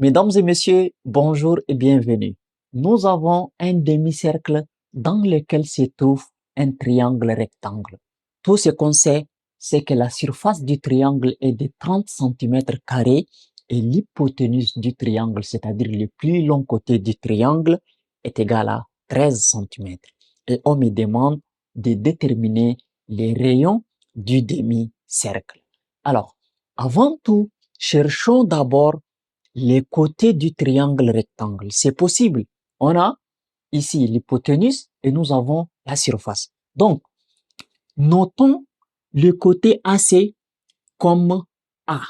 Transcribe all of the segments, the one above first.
Mesdames et messieurs, bonjour et bienvenue. Nous avons un demi-cercle dans lequel se trouve un triangle rectangle. Tout ce qu'on sait, c'est que la surface du triangle est de 30 cm² et l'hypoténuse du triangle, c'est-à-dire le plus long côté du triangle, est égal à 13 cm. Et on me demande de déterminer les rayons du demi-cercle. Alors, avant tout, cherchons d'abord les côtés du triangle rectangle. C'est possible. On a ici l'hypoténuse et nous avons la surface. Donc, notons le côté AC comme A.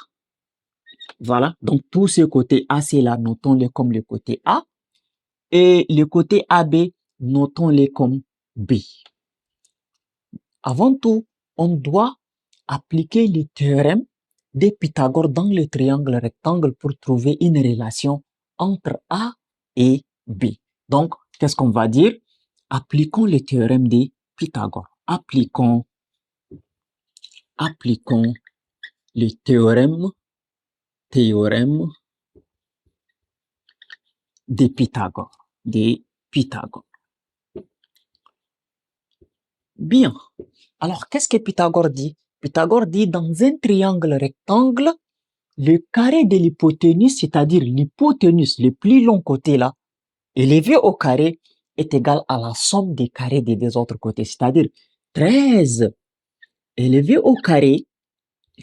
Voilà. Donc, tous ces côtés AC là, notons-les comme le côté A. Et le côté AB, notons-les comme B. Avant tout, on doit appliquer le théorème de Pythagore dans le triangle rectangle pour trouver une relation entre A et B. Donc, qu'est-ce qu'on va dire? Appliquons le théorème de Pythagore. Appliquons le théorème de Pythagore. Bien. Alors, qu'est-ce que Pythagore dit? Pythagore dit dans un triangle rectangle, le carré de l'hypoténuse, c'est-à-dire l'hypoténuse, le plus long côté là, élevé au carré, est égal à la somme des carrés des deux autres côtés. C'est-à-dire 13 élevé au carré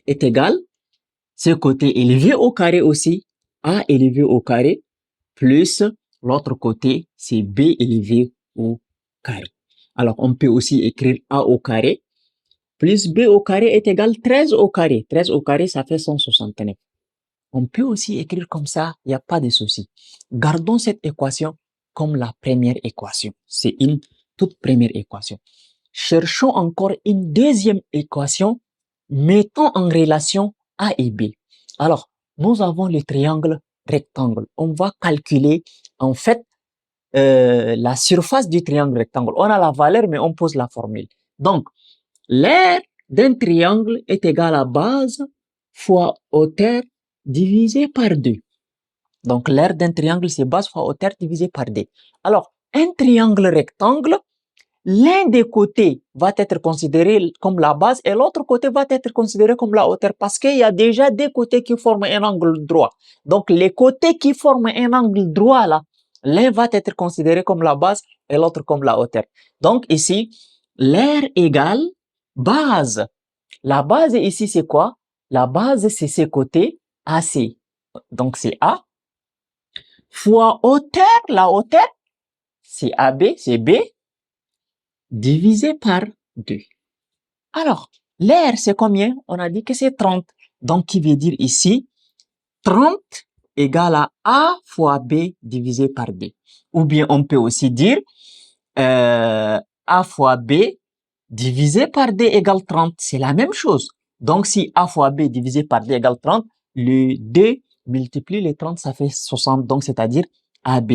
est égal, ce côté élevé au carré aussi, A élevé au carré, plus l'autre côté, c'est B élevé au carré. Alors, on peut aussi écrire A au carré, plus B au carré est égal 13 au carré. 13 au carré, ça fait 169. On peut aussi écrire comme ça, il n'y a pas de souci. Gardons cette équation comme la première équation. C'est une toute première équation. Cherchons encore une deuxième équation, mettons en relation A et B. Alors, nous avons le triangle rectangle. On va calculer en fait la surface du triangle rectangle. On a la valeur, mais on pose la formule. Donc, l'aire d'un triangle est égal à base fois hauteur divisé par 2. Donc, l'aire d'un triangle, c'est base fois hauteur divisé par 2. Alors, un triangle rectangle, l'un des côtés va être considéré comme la base et l'autre côté va être considéré comme la hauteur parce qu'il y a déjà deux côtés qui forment un angle droit. Donc, les côtés qui forment un angle droit là, l'un va être considéré comme la base et l'autre comme la hauteur. Donc, ici, l'aire égale base. La base ici, c'est quoi? La base, c'est ce côté AC. Donc, c'est A. Fois hauteur, la hauteur, c'est AB, c'est B, divisé par 2. Alors, l'air, c'est combien? On a dit que c'est 30. Donc, qui veut dire ici, 30 égale à A fois B divisé par 2. Ou bien, on peut aussi dire A fois B divisé par 2 égale 30. C'est la même chose. Donc, si A fois B divisé par 2 égale 30, le 2 multiplie les 30, ça fait 60. Donc, c'est-à-dire AB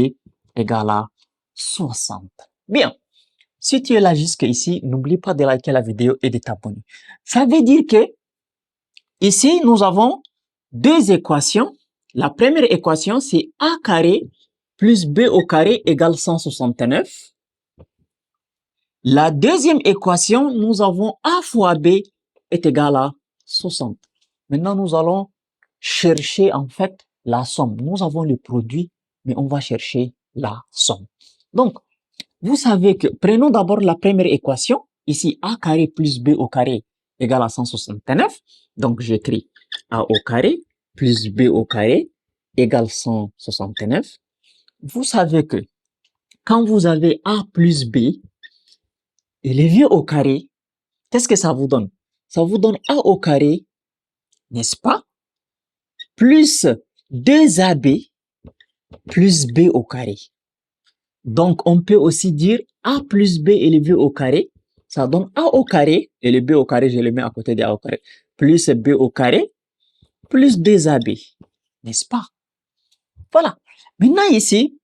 égale à 60. Bien. Si tu es là jusqu'ici, n'oublie pas de liker la vidéo et de t'abonner. Ça veut dire que ici, nous avons deux équations. La première équation, c'est A carré plus B au carré égale 169. La deuxième équation, nous avons A fois B est égal à 60. Maintenant, nous allons chercher en fait la somme. Nous avons le produit, mais on va chercher la somme. Donc, vous savez que, prenons d'abord la première équation. Ici, A carré plus B au carré égale à 169. Donc, j'écris A au carré plus B au carré égale 169. Vous savez que quand vous avez A plus B élevé au carré, qu'est-ce que ça vous donne? Ça vous donne A au carré, n'est-ce pas? Plus 2AB plus B au carré. Donc, on peut aussi dire A plus B élevé au carré. Ça donne A au carré, et le B au carré, je le mets à côté de A au carré, plus B au carré, plus 2AB. N'est-ce pas? Voilà. Maintenant ici,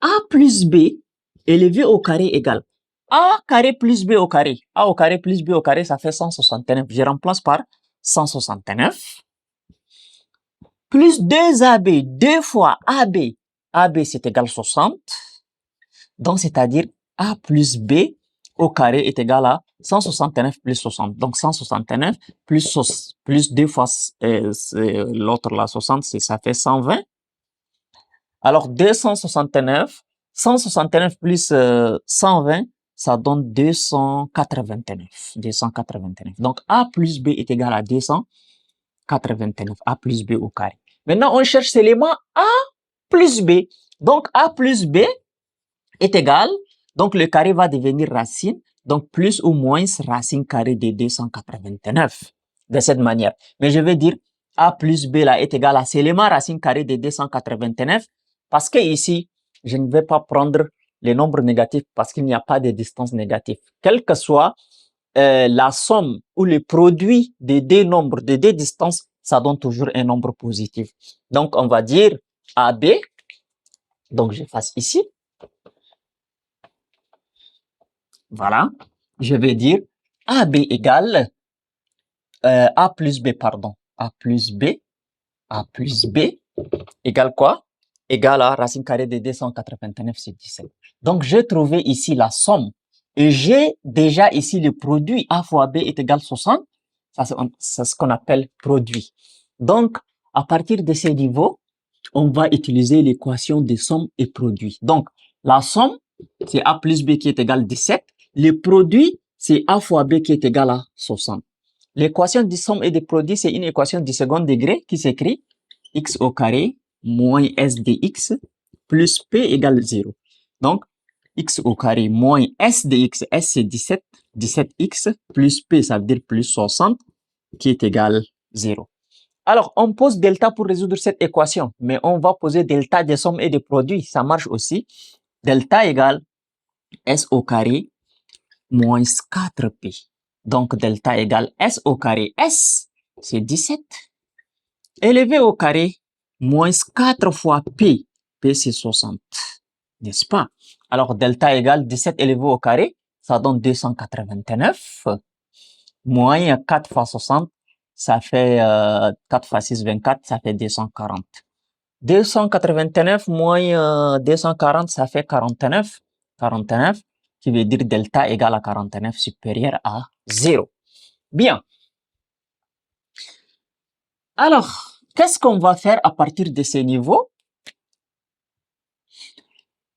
A plus B élevé au carré égale A carré plus B au carré. A au carré plus B au carré, ça fait 169. Je remplace par 169. plus 2AB, 2 fois AB. AB, c'est égal 60. Donc, c'est-à-dire A plus B au carré est égal à 169 plus 60. Donc, 169 plus 2 fois l'autre là, 60, ça fait 120. Alors, 269, 169 plus 120, ça donne 289. 289. Donc, A plus B est égal à 289. A plus B au carré. Maintenant, on cherche l'élément A plus B. Donc, A plus B est égal, donc le carré va devenir racine, donc plus ou moins racine carrée de 289. De cette manière. Mais je vais dire A plus B là est égal à cet élément racine carrée de 289 parce que ici, je ne vais pas prendre les nombres négatifs parce qu'il n'y a pas de distance négative. Quelle que soit la somme ou le produit des deux nombres, de deux distances, ça donne toujours un nombre positif. Donc, on va dire AB. Donc, j'efface ici. Voilà. Je vais dire AB égale A plus B, pardon. A plus B égale quoi? Égale à racine carrée de 289, c'est 17. Donc, j'ai trouvé ici la somme. Et j'ai déjà ici le produit A fois B est égal à 60. Ça, c'est ce qu'on appelle produit. Donc, à partir de ces niveaux, on va utiliser l'équation de somme et produit. Donc, la somme, c'est A plus B qui est égal à 17. Le produit, c'est A fois B qui est égal à 60. L'équation de somme et de produit, c'est une équation du second degré qui s'écrit x au carré moins s de x plus p égale 0. Donc, x au carré moins s de x, s c'est 17, 17x plus p, ça veut dire plus 60, qui est égal 0. Alors, on pose delta pour résoudre cette équation, mais on va poser delta des sommes et des produits, ça marche aussi. Delta égale s au carré moins 4p. Donc, delta égale s au carré. S, c'est 17. Élevé au carré, moins 4 fois p. P, c'est 60. N'est-ce pas? Alors, delta égale 17 élevé au carré, ça donne 289. Moins 4 fois 60, ça fait 4 fois 6, 24, ça fait 240. 289 moins 240, ça fait 49. 49, qui veut dire delta égale à 49 supérieur à 0. Bien. Alors, qu'est-ce qu'on va faire à partir de ces niveaux?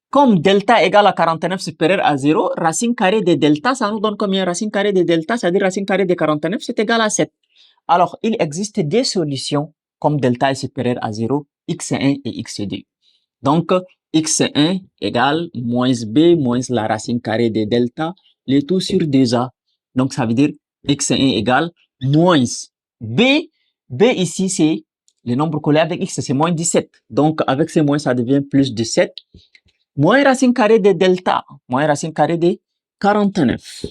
Comme delta égale à 49 supérieur à 0, racine carrée de delta, ça nous donne combien? Racine carrée de delta, c'est-à-dire racine carrée de 49, c'est égal à 7. Alors, il existe des solutions comme delta est supérieur à 0, x1 et x2. Donc, x1 égale moins b moins la racine carrée de delta, le tout sur 2a. Donc, ça veut dire x1 égale moins b. B ici, c'est le nombre collé avec x, c'est moins 17. Donc, avec ces moins, ça devient plus 17. Moins racine carrée de delta, moins racine carrée de 49.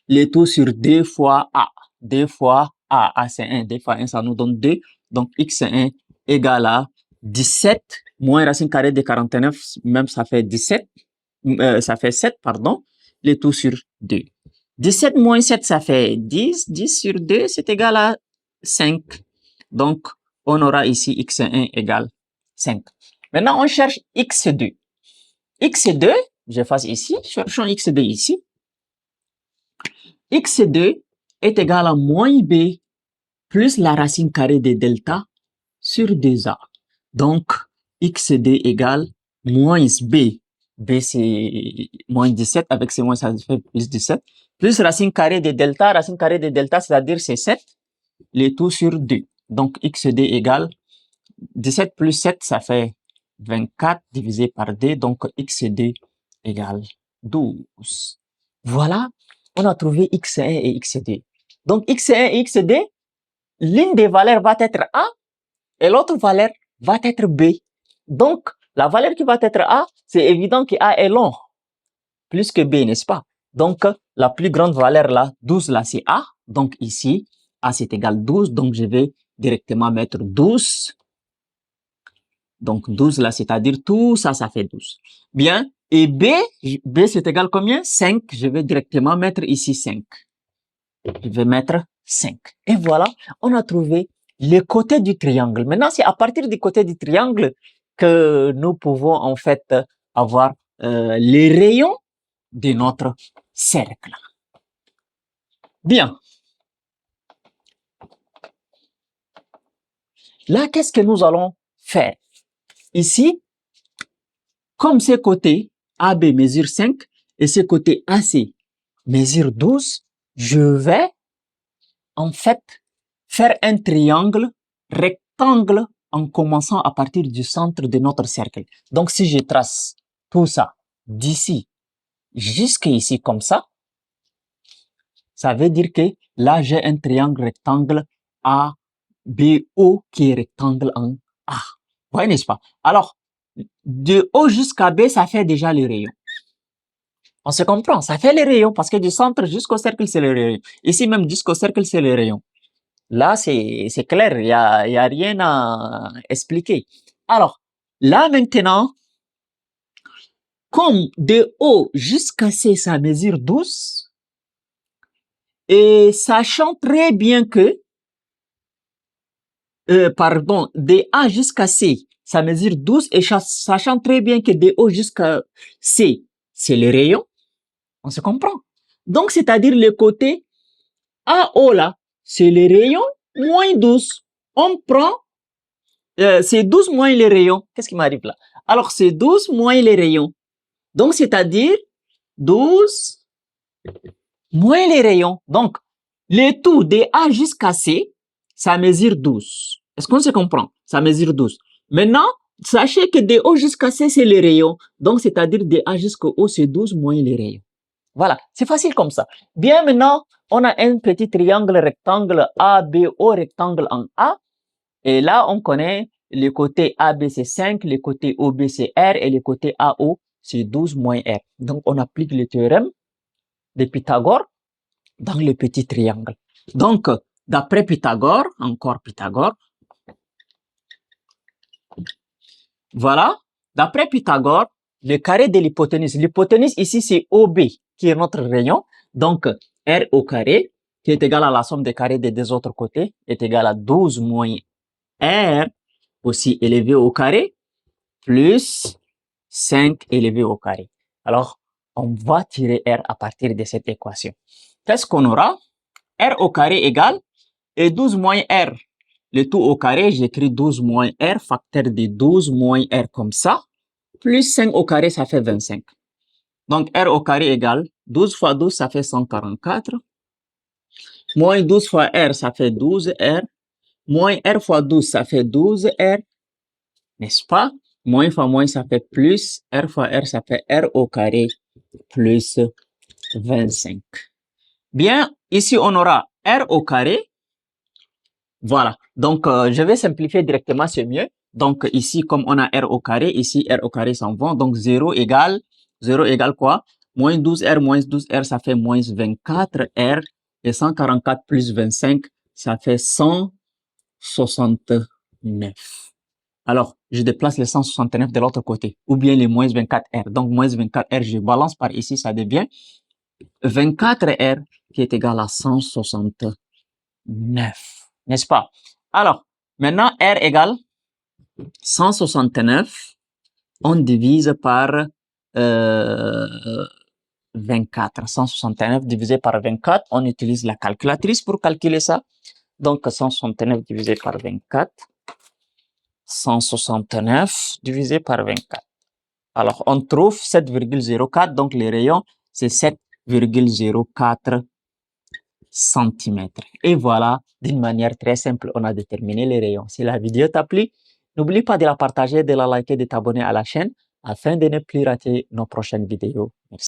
Le tout sur 2 fois a. 2 fois a. A, c'est 1. 2 fois 1, ça nous donne 2. Donc, x1 égale à 17 moins racine carrée de 49, même ça fait 17, ça fait 7, pardon, le tout sur 2. 17 moins 7, ça fait 10, 10 sur 2, c'est égal à 5. Donc, on aura ici x1 égale 5. Maintenant, on cherche x2. x2, j'efface ici, cherchons x2 ici. x2 est égal à moins b plus la racine carrée de delta sur 2a. Donc, x2 égale moins b. B, c'est moins 17. Avec ces moins, ça fait plus 17. Plus racine carrée de delta. Racine carrée de delta, c'est-à-dire c'est 7. Le tout sur 2. Donc, x2 égale 17 plus 7, ça fait 24 divisé par 2. Donc, x2 égale 12. Voilà, on a trouvé x1 et x2. Donc, x1 et x2, l'une des valeurs va être a et l'autre valeur va être B. Donc, la valeur qui va être A, c'est évident que A est long, plus que B, n'est-ce pas? Donc, la plus grande valeur là, 12 là, c'est A. Donc, ici, A c'est égal 12. Donc, je vais directement mettre 12. Donc, 12 là, c'est-à-dire tout ça, ça fait 12. Bien. Et B, B c'est égal combien? 5. Je vais directement mettre ici 5. Je vais mettre 5. Et voilà, on a trouvé les côtés du triangle. Maintenant, c'est à partir du côté du triangle que nous pouvons en fait avoir les rayons de notre cercle. Bien. Là, qu'est-ce que nous allons faire? Ici, comme ces côtés AB mesure 5 et ces côtés AC mesure 12, je vais en fait faire un triangle rectangle en commençant à partir du centre de notre cercle. Donc, si je trace tout ça d'ici jusqu'ici comme ça veut dire que là, j'ai un triangle rectangle ABO qui est rectangle en A. Vous voyez, n'est-ce pas? Alors, de O jusqu'à B, ça fait déjà les rayons. On se comprend, ça fait les rayons parce que du centre jusqu'au cercle, c'est les rayons. Ici même, jusqu'au cercle, c'est les rayons. Là, c'est clair, il y a rien à expliquer. Alors, là maintenant, comme de O jusqu'à C, ça mesure 12, et sachant très bien que, de A jusqu'à C, ça mesure 12, et sachant très bien que de O jusqu'à C, c'est les rayons, on se comprend. Donc, c'est-à-dire le côté AO là, c'est les rayons moins 12. On prend, c'est 12 moins les rayons. Qu'est-ce qui m'arrive là? Alors, c'est 12 moins les rayons. Donc, c'est-à-dire 12 moins les rayons. Donc, le tout de A jusqu'à C, ça mesure 12. Est-ce qu'on se comprend? Ça mesure 12. Maintenant, sachez que de O jusqu'à C, c'est les rayons. Donc, c'est-à-dire de A jusqu'au O, c'est 12 moins les rayons. Voilà, c'est facile comme ça. Bien, maintenant, on a un petit triangle rectangle ABO rectangle en A. Et là, on connaît les côtés AB, c'est 5, les côtés OB, c'est R, et les côtés AO, c'est 12 moins R. Donc, on applique le théorème de Pythagore dans le petit triangle. Donc, d'après Pythagore, encore Pythagore, voilà, d'après Pythagore, le carré de l'hypoténuse ici, c'est OB, qui est notre rayon. Donc, R au carré, qui est égal à la somme des carrés des deux autres côtés, est égal à 12 moins R, aussi élevé au carré, plus 5 élevé au carré. Alors, on va tirer R à partir de cette équation. Qu'est-ce qu'on aura? R au carré égale, et 12 moins R, le tout au carré, j'écris 12 moins R, facteur de 12 moins R comme ça, plus 5 au carré, ça fait 25. Donc, R au carré égale 12 fois 12, ça fait 144. Moins 12 fois R, ça fait 12R. Moins R fois 12, ça fait 12R. N'est-ce pas? Moins fois moins, ça fait plus. R fois R, ça fait R au carré plus 25. Bien, ici, on aura R au carré. Voilà. Donc, je vais simplifier directement, c'est mieux. Donc, ici, comme on a R au carré, ici, R au carré s'en va. Donc, 0 égale quoi? Moins 12R moins 12R, ça fait moins 24R. Et 144 plus 25, ça fait 169. Alors, je déplace les 169 de l'autre côté, ou bien les moins 24R. Donc, moins 24R, je balance par ici, ça devient 24R qui est égal à 169. N'est-ce pas? Alors, maintenant, R égale 169. On divise par 24. 169 divisé par 24. On utilise la calculatrice pour calculer ça. Donc, 169 divisé par 24. 169 divisé par 24. Alors, on trouve 7,04. Donc, les rayons, c'est 7,04 cm. Et voilà, d'une manière très simple, on a déterminé les rayons. Si la vidéo t'a plu, n'oublie pas de la partager, de la liker, de t'abonner à la chaîne afin de ne plus rater nos prochaines vidéos. Merci.